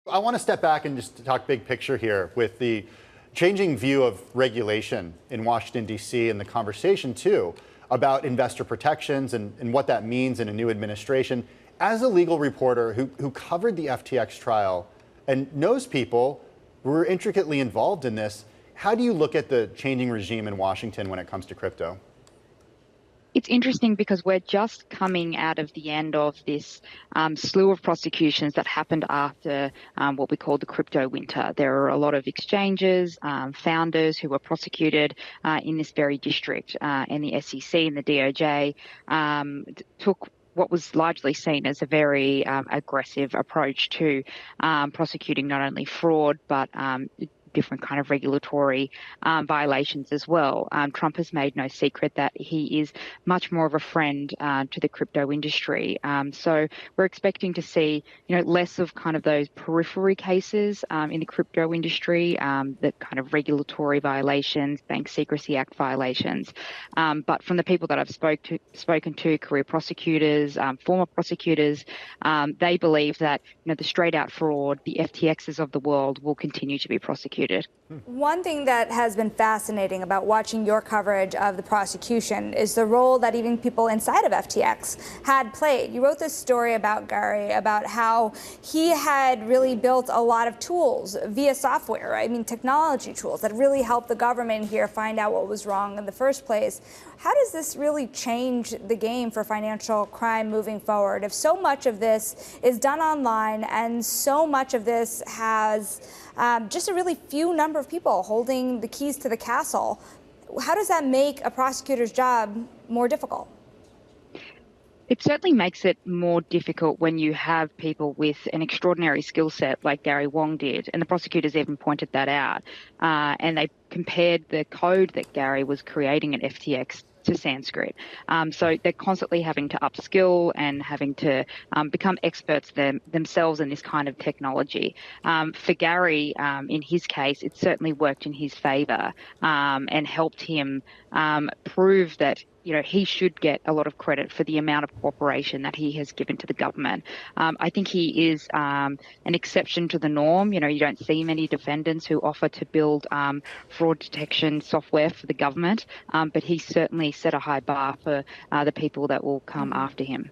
I want to step back and just talk big picture here with the changing view of regulation in Washington, D.C., and the conversation, too, about investor protections and what that means in a new administration. As a legal reporter who covered the FTX trial and knows people who were intricately involved in this, how do you look at the changing regime in Washington when it comes to crypto? It's interesting because we're just coming out of the end of this slew of prosecutions that happened after what we call the crypto winter. There are a lot of exchanges, founders who were prosecuted in this very district, and the SEC and the DOJ took what was largely seen as a very aggressive approach to prosecuting not only fraud, but different kind of regulatory violations as well. Trump has made no secret that he is much more of a friend to the crypto industry. So we're expecting to see, less of kind of those periphery cases in the crypto industry, the kind of regulatory violations, Bank Secrecy Act violations. But from the people that I've spoken to, career prosecutors, former prosecutors, they believe that the straight out fraud, the FTXs of the world will continue to be prosecuted. One thing that has been fascinating about watching your coverage of the prosecution is the role that even people inside of FTX had played. You wrote this story about Gary, about how he had really built a lot of tools via software, technology tools that really helped the government here find out what was wrong in the first place. How does this really change the game for financial crime moving forward? If so much of this is done online and so much of this has just a really few number of people holding the keys to the castle, how does that make a prosecutor's job more difficult? It certainly makes it more difficult when you have people with an extraordinary skill set like Gary Wang did, and the prosecutors even pointed that out. And they compared the code that Gary was creating at FTX to Sanskrit. So they're constantly having to upskill and having to become experts themselves in this kind of technology. For Gary, in his case, it certainly worked in his favor and helped him prove that he should get a lot of credit for the amount of cooperation that he has given to the government. I think he is an exception to the norm. You don't see many defendants who offer to build fraud detection software for the government, but he certainly set a high bar for the people that will come after him.